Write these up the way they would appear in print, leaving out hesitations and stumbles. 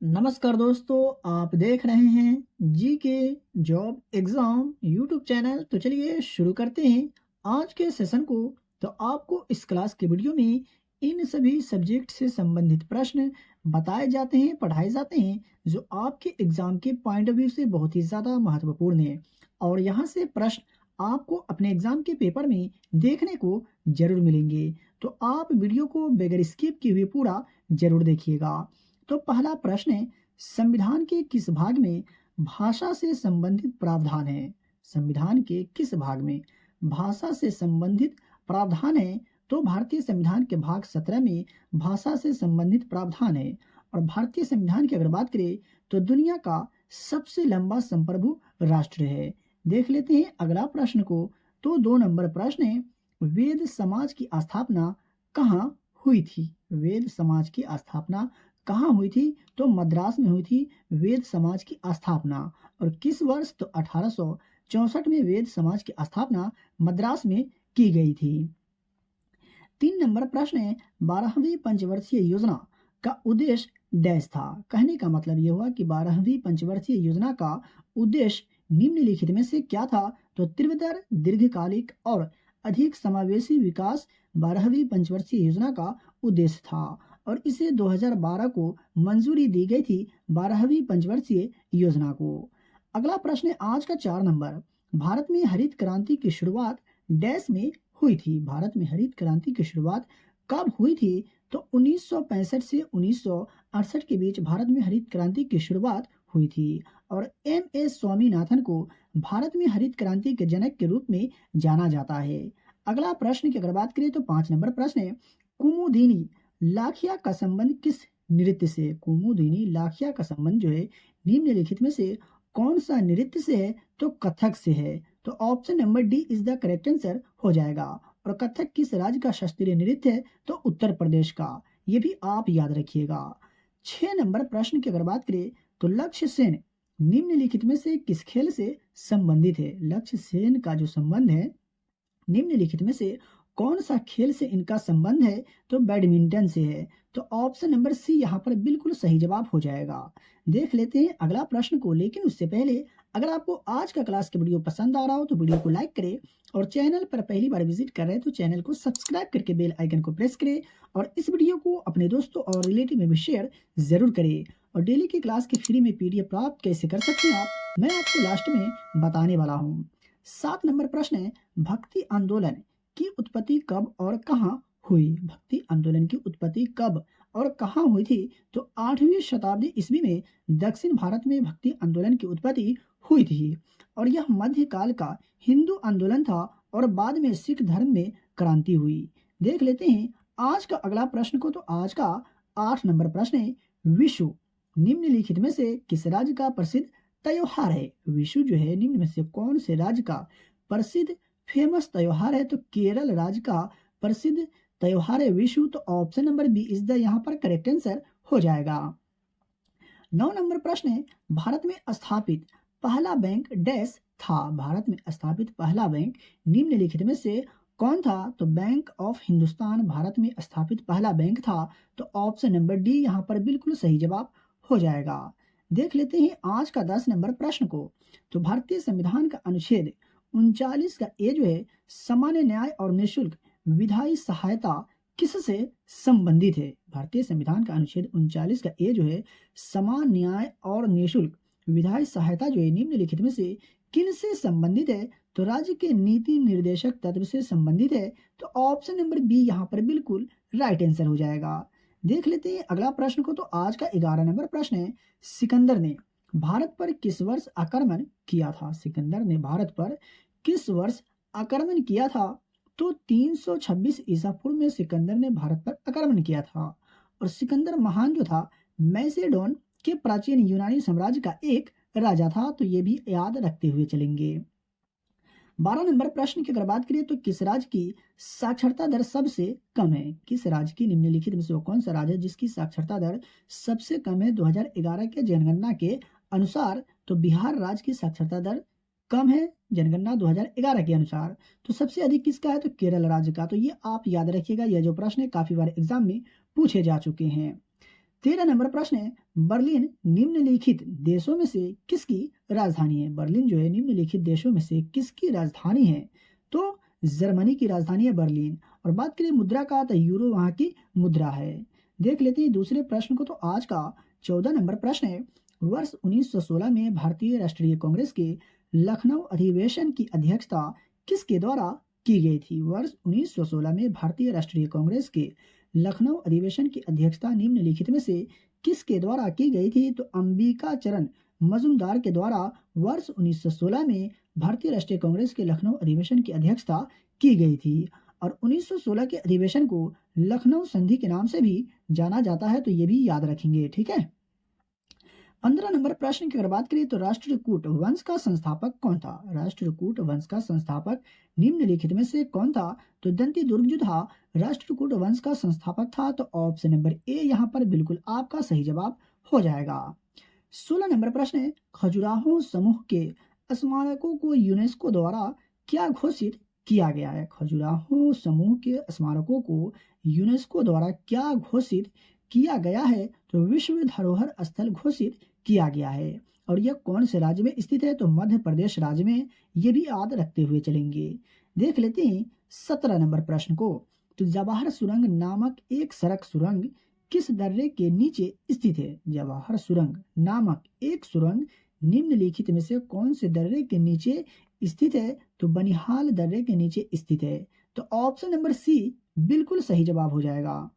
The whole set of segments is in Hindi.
नमस्कार दोस्तों, आप देख रहे हैं जी के जॉब एग्ज़ाम यूट्यूब चैनल। तो चलिए शुरू करते हैं आज के सेशन को। तो आपको इस क्लास के वीडियो में इन सभी सब्जेक्ट से संबंधित प्रश्न बताए जाते हैं, पढ़ाए जाते हैं, जो आपके एग्ज़ाम के पॉइंट ऑफ व्यू से बहुत ही ज़्यादा महत्वपूर्ण है। और यहाँ से प्रश्न आपको अपने एग्ज़ाम के पेपर में देखने को ज़रूर मिलेंगे। तो आप वीडियो को बगैर स्किप किए हुए पूरा ज़रूर देखिएगा। तो पहला प्रश्न है, संविधान के किस भाग में भाषा से संबंधित प्रावधान है? संविधान के किस भाग में भाषा से संबंधित प्रावधान है? तो भारतीय संविधान के भाग 17 में भाषा से संबंधित प्रावधान है। और भारतीय संविधान की अगर बात करें तो दुनिया का सबसे लंबा संप्रभु राष्ट्र है। देख लेते हैं अगला प्रश्न को। तो 2 नंबर प्रश्न है, वेद समाज की स्थापना कहाँ हुई थी? वेद समाज की स्थापना कहाँ हुई थी? तो मद्रास में हुई थी वेद समाज की स्थापना। और किस वर्ष? तो 1864 में वेद समाज की स्थापना मद्रास में की गई थी। 3 नंबर प्रश्न है, 12वीं पंचवर्षीय योजना का उद्देश्य डैश था। कहने का मतलब ये हुआ कि 12वीं पंचवर्षीय योजना का उद्देश्य निम्नलिखित में से क्या था? तो तीव्रतर, दीर्घकालिक और अधिक समावेशी विकास 12वीं पंचवर्षीय योजना का उद्देश्य था। और इसे 2012 को मंजूरी दी गई थी 12वीं पंचवर्षीय योजना को। अगला प्रश्न है आज का 4 नंबर, भारत में हरित क्रांति की शुरुआत डैश में हुई थी। भारत में हरित क्रांति की शुरुआत कब हुई थी? तो 1965 से 1968 के बीच भारत में हरित क्रांति की शुरुआत हुई थी। और एम एस स्वामीनाथन को भारत में हरित क्रांति के जनक के रूप में जाना जाता है। अगला प्रश्न की अगर बात करें तो 5 नंबर प्रश्न है, कुमुदिनी लाखिया का संबंध किस नृत्य से? कुमुदिनी लाखिया का संबंध जो है निम्नलिखित में से कौन सा नृत्य से है? तो कथक से है। तो option number D is the correct answer हो जाएगा। और कथक किस राज्य का शास्त्रीय नृत्य है? तो उत्तर प्रदेश का। ये भी आप याद रखिएगा। 6 नंबर प्रश्न की अगर बात करें तो लक्ष्य सेन निम्नलिखित में से किस खेल से संबंधित है? लक्ष्य सेन का जो संबंध है निम्नलिखित में से कौन सा खेल से इनका संबंध है? तो बैडमिंटन से है। तो ऑप्शन नंबर सी यहाँ पर बिल्कुल सही जवाब हो जाएगा। देख लेते हैं अगला प्रश्न को, लेकिन उससे पहले अगर आपको आज का क्लास का वीडियो पसंद आ रहा हो तो वीडियो को लाइक करें, और चैनल पर पहली बार विजिट कर रहे हैं तो चैनल को सब्सक्राइब करके बेल आइकन को प्रेस करें, और इस वीडियो को अपने दोस्तों और रिलेटिव में भी शेयर जरूर करें। और डेली की क्लास की फ्री में पीडीएफ प्राप्त कैसे कर सकते हैं आप, मैं आपको लास्ट में बताने वाला हूँ। 7 नंबर प्रश्न है, भक्ति आंदोलन की उत्पत्ति कब और कहाँ हुई? भक्ति आंदोलन की उत्पत्ति कब और कहाँ हुई थी? तो 8वीं शताब्दी ईस्वी में दक्षिण भारत में भक्ति आंदोलन की उत्पत्ति हुई थी। और यह मध्यकाल का हिंदू आंदोलन था और बाद में सिख धर्म में क्रांति हुई। देख लेते हैं आज का अगला प्रश्न को। तो आज का 8 नंबर प्रश्न है, विशु निम्नलिखित में से किस राज्य का प्रसिद्ध त्योहार है? विशु जो है निम्न में से कौन से राज्य का प्रसिद्ध फेमस त्योहार है? तो केरल राज्य का प्रसिद्ध त्योहार है विशु। तो option number B is the यहाँ पर करेक्ट आंसर हो जाएगा। 9 नंबर प्रश्न है, भारत में स्थापित पहला बैंक डैश था। भारत में स्थापित पहला बैंक निम्नलिखित में से कौन था? तो बैंक ऑफ हिंदुस्तान भारत में स्थापित पहला बैंक था। तो ऑप्शन नंबर डी यहाँ पर बिल्कुल सही जवाब हो जाएगा। देख लेते हैं आज का 10 नंबर प्रश्न को। तो भारतीय संविधान का अनुच्छेद 39 का ए जो है सामान्य न्याय और निःशुल्क विधायी सहायता किससे संबंधित है? भारतीय संविधान का अनुच्छेद 39 का ए जो है समान न्याय और निःशुल्क विधायी सहायता जो है निम्नलिखित में से किन से संबंधित है? तो राज्य के नीति निर्देशक तत्व से संबंधित है। तो ऑप्शन नंबर बी यहाँ पर बिल्कुल राइट आंसर हो जाएगा। देख लेते हैं अगला प्रश्न को। तो आज का 11 नंबर प्रश्न है, सिकंदर ने भारत पर किस वर्ष आक्रमण किया था? सिकंदर ने भारत पर किस वर्ष आक्रमण किया था? तो 326 ईसा पूर्व में सिकंदर ने भारत पर आक्रमण किया था। और सिकंदर महान जो था मैसेडोन के प्राचीन यूनानी साम्राज्य का एक राजा था। तो ये भी याद रखते हुए चलेंगे। 12 नंबर प्रश्न की अगर बात करें तो किस राज्य की साक्षरता दर सबसे कम है? किस राज्य की निम्नलिखित में से वो कौन सा राज्य है जिसकी साक्षरता दर सबसे कम है? 2011 के जनगणना के अनुसार तो बिहार राज्य की साक्षरता दर कम है जनगणना 2011 के अनुसार। तो सबसे अधिक किसका है? तो केरल राज्य का। तो ये आप याद रखिएगा, यह जो प्रश्न है काफी बार एग्जाम में पूछे जा चुके हैं। 13 नंबर प्रश्न है, बर्लिन निम्नलिखित देशों में से किसकी राजधानी है? बर्लिन जो है निम्नलिखित देशों में से किसकी राजधानी है? तो जर्मनी की राजधानी है बर्लिन। और बात करें मुद्रा का, तो यूरो वहाँ की मुद्रा है। देख लेते हैं दूसरे प्रश्न को। तो आज का 14 नंबर प्रश्न है, वर्ष 1916 में भारतीय राष्ट्रीय कांग्रेस के लखनऊ अधिवेशन की अध्यक्षता किसके द्वारा की गई थी? वर्ष 1916 में भारतीय राष्ट्रीय कांग्रेस के लखनऊ अधिवेशन की अध्यक्षता निम्नलिखित में से किसके द्वारा की गई थी? तो अंबिका चरण मजूमदार के द्वारा वर्ष 1916 में भारतीय राष्ट्रीय कांग्रेस के लखनऊ अधिवेशन की अध्यक्षता की गई थी। और 1916 के अधिवेशन को लखनऊ संधि के नाम से भी जाना जाता है, तो ये भी याद रखेंगे, ठीक है। 15 नंबर प्रश्न की अगर बात करें, तो राष्ट्रकूट वंश का संस्थापक कौन था? राष्ट्रकूट वंश का संस्थापक निम्नलिखित में से कौन था? तो दंती दुर्ग जो था राष्ट्रकूट वंश का संस्थापक था। तो ऑप्शन नंबर ए यहाँ पर बिल्कुल आपका सही जवाब हो जाएगा। 16 नंबर प्रश्न है, खजुराहो समूह के स्मारकों को यूनेस्को द्वारा क्या घोषित किया गया है? खजुराहो समूह के स्मारकों को यूनेस्को द्वारा क्या घोषित किया गया है? तो विश्व धरोहर स्थल घोषित किया गया है। और यह कौन से राज्य में स्थित है? तो मध्य प्रदेश राज्य में। ये भी याद रखते हुए चलेंगे। देख लेते हैं 17 नंबर प्रश्न को। तो जवाहर सुरंग नामक एक सड़क सुरंग किस दर्रे के नीचे स्थित है? जवाहर सुरंग नामक एक सुरंग निम्नलिखित में से कौन से दर्रे के नीचे स्थित है? तो बनिहाल दर्रे के नीचे स्थित है। तो ऑप्शन नंबर सी बिल्कुल सही जवाब हो जाएगा।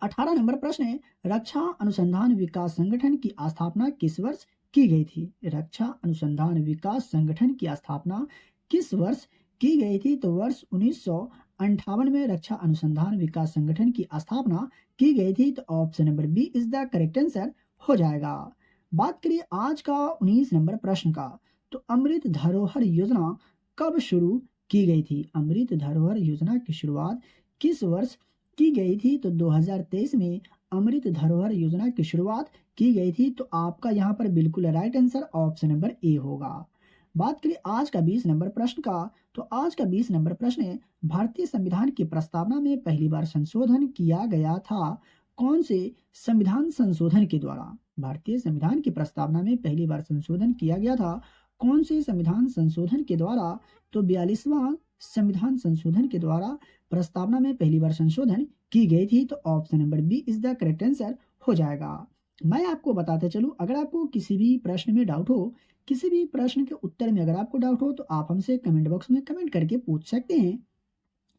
18 नंबर प्रश्न है, रक्षा अनुसंधान विकास संगठन की स्थापना किस वर्ष की गई थी? रक्षा अनुसंधान विकास संगठन की स्थापना किस वर्ष की गई थी? तो वर्ष 1958 में रक्षा अनुसंधान विकास संगठन की स्थापना की गई थी। तो option number B is the correct answer हो जाएगा। बात करिए आज का 19 नंबर प्रश्न का। तो अमृत धरोहर योजना कब शुरू की गई थी? अमृत धरोहर योजना की शुरुआत किस वर्ष की गई थी? तो 2023 में अमृत धरोहर योजना की शुरुआत की गई थी। तो आपका यहाँ पर बिल्कुल right answer option number A होगा। बात करें आज का 20 नंबर प्रश्न का। तो आज का 20 नंबर प्रश्न है, भारतीय संविधान की प्रस्तावना में पहली बार संशोधन किया गया था कौन से संविधान संशोधन के द्वारा? भारतीय संविधान की प्रस्तावना में पहली बार संशोधन किया गया था कौन से संविधान संशोधन के द्वारा? तो 42वां संविधान संशोधन के द्वारा प्रस्तावना में पहली बार संशोधन की गई थी। तो option number B is the correct answer हो जाएगा। मैं आपको बताते चलूं, अगर आपको किसी भी प्रश्न में डाउट हो, किसी भी प्रश्न के उत्तर में अगर आपको डाउट हो, तो आप हमसे कमेंट बॉक्स में कमेंट करके पूछ सकते हैं।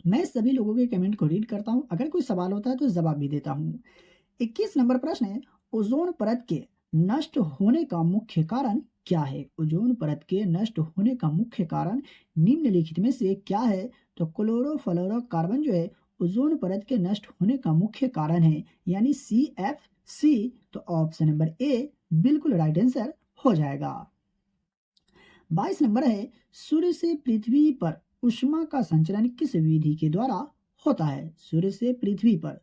मैं सभी लोगों के कमेंट को रीड करता हूं, अगर कोई सवाल होता है तो जवाब भी देता हूं। 21 नंबर प्रश्न है, ओजोन परत के नष्ट होने का मुख्य कारण क्या है? ओजोन परत के नष्ट होने का मुख्य कारण निम्नलिखित में से क्या है? तो क्लोरोफ्लोरोकार्बन जो है ओजोन परत के नष्ट होने का मुख्य कारण है, यानी CFC। तो ऑप्शन नंबर ए बिल्कुल राइट आंसर हो जाएगा। 22 नंबर है, सूर्य से पृथ्वी पर ऊष्मा का संचरण किस विधि के द्वारा होता है? सूर्य से पृथ्वी पर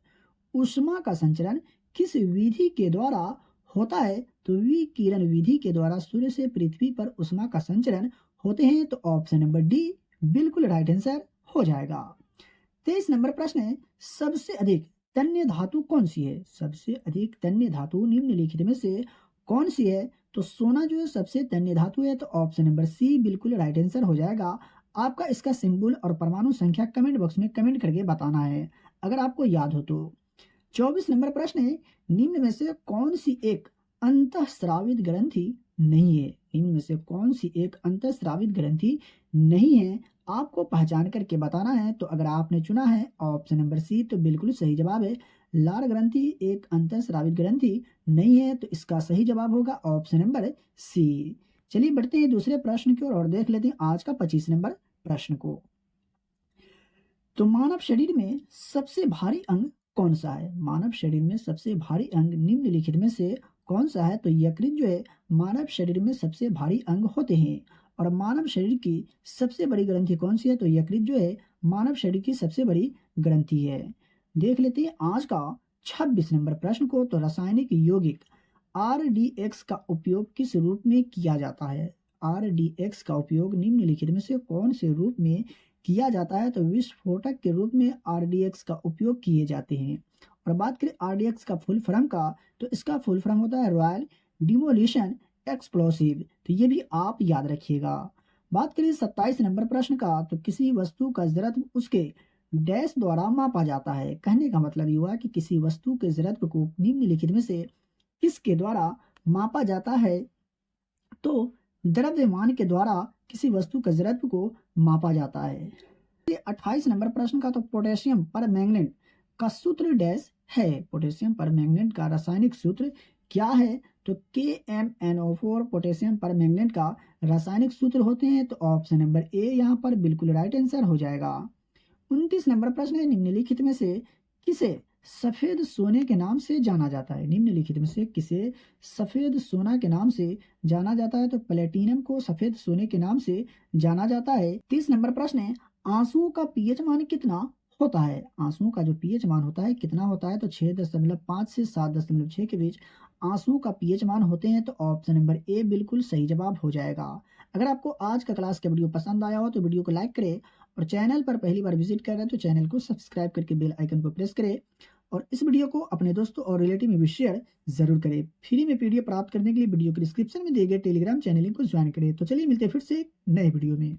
ऊष्मा का संचरण किस विधि के द्वारा होता है? तो विकिरण विधि के द्वारा सूर्य से पृथ्वी पर ऊष्मा का संचरण होते हैं। तो ऑप्शन नंबर डी बिल्कुल राइट आंसर हो जाएगा। 23 नंबर प्रश्न है, सबसे अधिक तन्य धातु कौन सी है? सबसे अधिक तन्य धातु निम्नलिखित में से कौन सी है? तो सोना जो है सबसे तन्य धातु है। तो ऑप्शन नंबर सी बिल्कुल राइट आंसर हो जाएगा। आपका इसका सिंबल और परमाणु संख्या कमेंट बॉक्स में कमेंट करके बताना है, अगर आपको याद हो तो। 24 नंबर प्रश्न है, निम्न में से कौन सी एक अंतःस्रावित ग्रंथि नहीं है? निम्न में से कौन सी एक अंतःस्रावित ग्रंथि नहीं है, आपको पहचान करके बताना है। तो अगर आपने चुना है ऑप्शन नंबर सी, तो बिल्कुल सही जवाब है। लाल ग्रंथि एक अंतःस्रावित ग्रंथि नहीं है। तो इसका सही जवाब होगा ऑप्शन नंबर सी। चलिए बढ़ते हैं दूसरे प्रश्न की ओर और देख लेते हैं आज का 25 नंबर प्रश्न को। तो मानव शरीर में सबसे भारी अंग कौन सा है? मानव शरीर में सबसे भारी अंग निम्नलिखित में से कौन सा है? तो यकृत जो है मानव शरीर में सबसे भारी अंग होते हैं। और मानव शरीर की सबसे बड़ी ग्रंथि कौन सी है? तो यकृत जो है मानव शरीर की सबसे बड़ी ग्रंथि है। देख लेते हैं आज का 26 नंबर प्रश्न को। तो रासायनिक यौगिक RDX का उपयोग किस रूप में किया जाता है? RDX का उपयोग निम्नलिखित में से कौन से रूप में किया जाता है? तो विस्फोटक के रूप में RDX का उपयोग किए जाते हैं। और बात करें आरडीएक्स का फुल फॉर्म का, तो इसका फुल फॉर्म होता है रॉयल डिमोलिशन एक्सप्लोसिव। तो ये भी आप याद रखिएगा। बात करें 27 नंबर प्रश्न का, तो किसी वस्तु का जड़त्व उसके डैश द्वारा मापा जाता है। कहने का मतलब ये हुआ कि किसी वस्तु के जड़त्व को निम्नलिखित में से किसके द्वारा मापा जाता है। तो द्रव्यमान के द्वारा किसी वस्तु के जड़त्व को मापा जाता है। 28 नंबर प्रश्न का, तो पोटेशियम पर मैंगनेट का सूत्र डैश है। पोटेशियम पर मैंगनेट का रासायनिक सूत्र क्या है। तो KMnO4 पोटेशियम पर मैंगनेट का रासायनिक सूत्र होते हैं। तो ऑप्शन नंबर ए यहाँ पर बिल्कुल राइट आंसर हो जाएगा। 29 नंबर प्रश्न है, निम्नलिखित में से किसे सफेद सोने के नाम से जाना जाता है। निम्नलिखित में से किसे सफेद सोना के नाम से जाना जाता है। तो प्लेटिनम को सफेद सोने के नाम से जाना जाता है। 30 नंबर प्रश्न है, आंसुओं का पीएच मान कितना होता है। आंसुओं का जो पीएच मान होता है कितना होता है। तो 6.5 से 7.6 के बीच आंसुओं का पीएच मान होते हैं। तो ऑप्शन नंबर ए बिल्कुल सही जवाब हो जाएगा। अगर आपको आज का क्लास का वीडियो पसंद आया हो तो वीडियो को लाइक करें, और चैनल पर पहली बार विजिट कर रहे हैं तो चैनल को सब्सक्राइब करके बेल आइकन को प्रेस करें, और इस वीडियो को अपने दोस्तों और रिलेटिव में भी शेयर जरूर करें। फ्री में पीडीएफ प्राप्त करने के लिए वीडियो के डिस्क्रिप्शन में दिए गए टेलीग्राम चैनल लिंक को ज्वाइन करें। तो चलिए मिलते हैं फिर से एक नए वीडियो में।